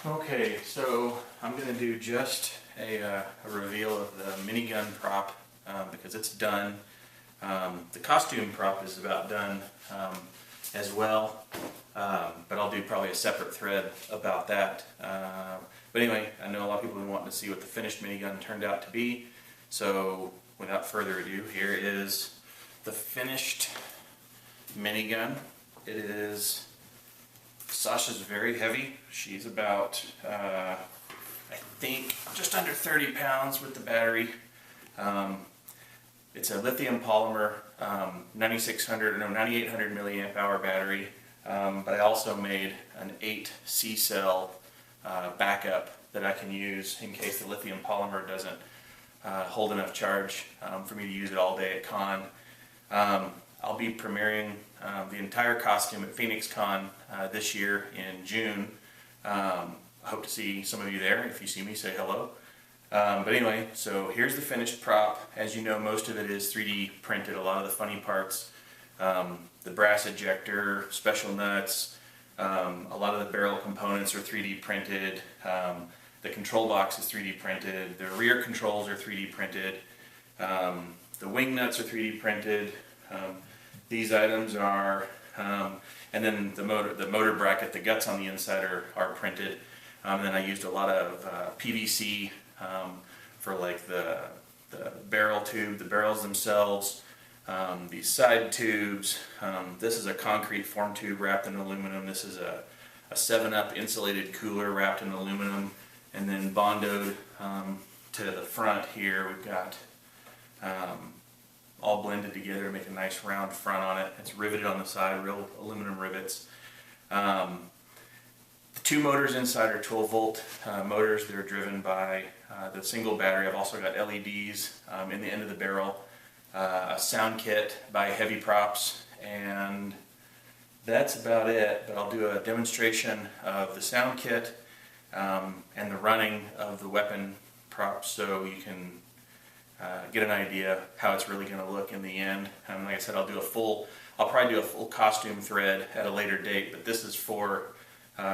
Okay, so I'm going to do just a reveal of the Minigun prop because it's done. The costume prop is about done as well, but I'll do probably a separate thread about that. But anyway, I know a lot of people have been wanting to see what the finished minigun turned out to be, so without further ado, here is the finished minigun. It is Sasha's very heavy. She's about, I think, just under 30 pounds with the battery. It's a lithium polymer 9800 milliamp hour battery, but I also made an 8 C-cell backup that I can use in case the lithium polymer doesn't hold enough charge for me to use it all day at con. I'll be premiering the entire costume at Phoenix Con this year in June. I hope to see some of you there. If you see me, say hello. But anyway, so here's the finished prop. As you know, most of it is 3D printed. A lot of the funny parts, the brass ejector, special nuts, a lot of the barrel components are 3D printed. The control box is 3D printed. The rear controls are 3D printed. The wing nuts are 3D printed. These items are, and then the motor bracket, the guts on the inside are printed. And then I used a lot of PVC for like the barrel tube, the barrels themselves, these side tubes. This is a concrete form tube wrapped in aluminum. This is a 7-Up insulated cooler wrapped in aluminum, and then bondoed to the front here. We've got all blended together to make a nice round front on it. It's riveted on the side, real aluminum rivets. The two motors inside are 12-volt motors. They're driven by the single battery. I've also got LEDs in the end of the barrel, a sound kit by Heavy Props, and that's about it. But I'll do a demonstration of the sound kit and the running of the weapon props so you can get an idea how it's really going to look in the end. Like I said, I'll probably do a full costume thread at a later date, but this is for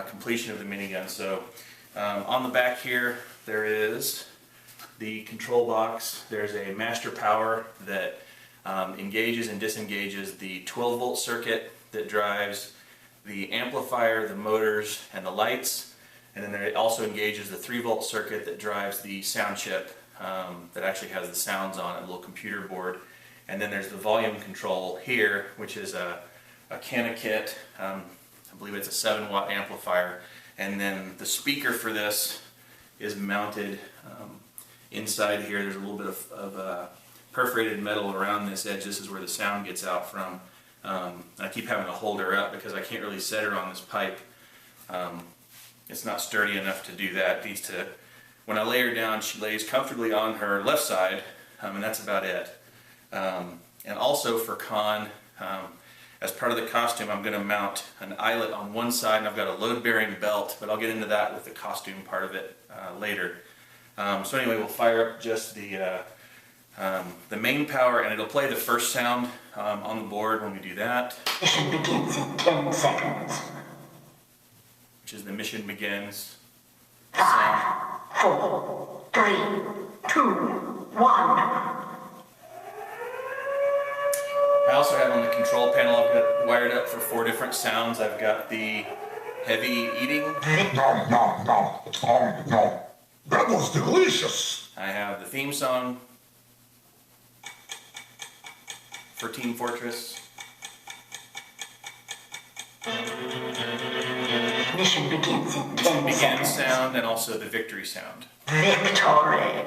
completion of the minigun. So on the back here there is the control box. There's a master power that engages and disengages the 12-volt circuit that drives the amplifier, the motors, and the lights. And then it also engages the 3-volt circuit that drives the sound chip that actually has the sounds on it, a little computer board. And then there's the volume control here, which is a Cana kit. I believe it's a 7-watt amplifier. And then the speaker for this is mounted inside here. There's a little bit of perforated metal around this edge. This is where the sound gets out from. I keep having to hold her up because I can't really set her on this pipe. It's not sturdy enough to do that. It needs to, when I lay her down, she lays comfortably on her left side, and that's about it. And also for con, as part of the costume, I'm going to mount an eyelet on one side, and I've got a load-bearing belt, but I'll get into that with the costume part of it later. So anyway, we'll fire up just the main power, and it'll play the first sound on the board when we do that. Mission begins in 10 seconds. Which is the mission begins. 5, 4, 3, 2, 1. I also have on the control panel, I've got wired up for 4 different sounds. I've got the heavy eating. Nom, nom, nom, nom, nom. That was delicious. I have the theme song for Team Fortress. Mission begins in 10 Begin seconds. sound, and also the victory sound. Victory.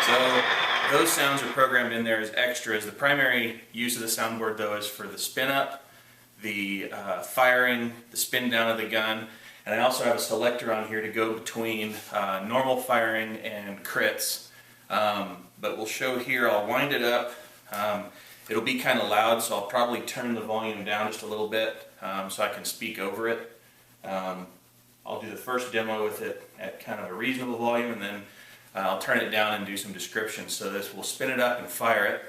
So those sounds are programmed in there as extras. The primary use of the soundboard, though, is for the spin up, the firing, the spin down of the gun, and I also have a selector on here to go between normal firing and crits. But we'll show here, I'll wind it up. It'll be kind of loud, so I'll probably turn the volume down just a little bit so I can speak over it. I'll do the first demo with it at kind of a reasonable volume, and then I'll turn it down and do some descriptions. So this, we'll spin it up and fire it.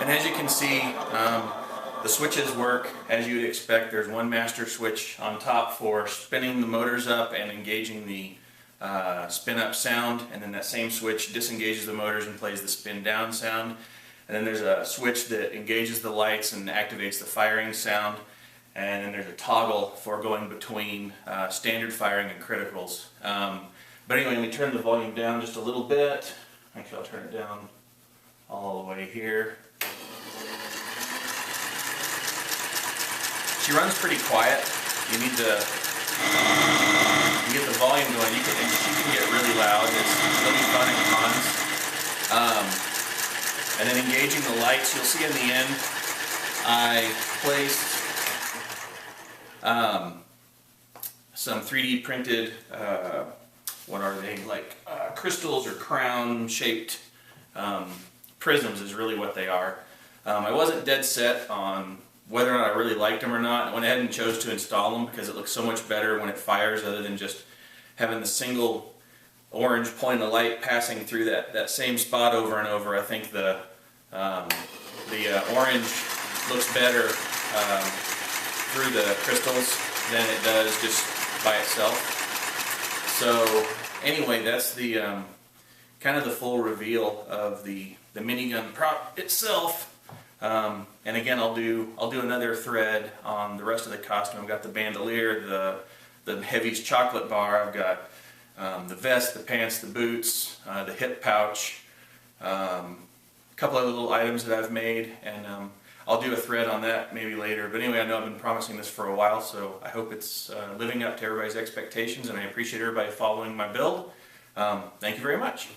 And as you can see, the switches work as you would expect. There's one master switch on top for spinning the motors up and engaging the spin up sound, and then that same switch disengages the motors and plays the spin down sound. And then there's a switch that engages the lights and activates the firing sound. And then there's a toggle for going between standard firing and criticals. But anyway, let me turn the volume down just a little bit. Actually, I'll turn it down all the way here. She runs pretty quiet. You need to get the volume going. She can get really loud. It'll be fun and cons. And then engaging the lights, you'll see in the end, I placed some 3D printed, what are they, like crystals or crown shaped prisms is really what they are. I wasn't dead set on whether or not I really liked them or not. I went ahead and chose to install them because it looks so much better when it fires, other than just having the single orange point of light passing through that same spot over and over. I think the orange looks better through the crystals than it does just by itself. So anyway, that's the kind of the full reveal of the minigun prop itself. And again, I'll do another thread on the rest of the costume. I've got the bandolier, the Heavy's chocolate bar. I've got the vest, the pants, the boots, the hip pouch, a couple other little items that I've made, and I'll do a thread on that maybe later. But anyway, I know I've been promising this for a while, so I hope it's living up to everybody's expectations, and I appreciate everybody following my build. Thank you very much.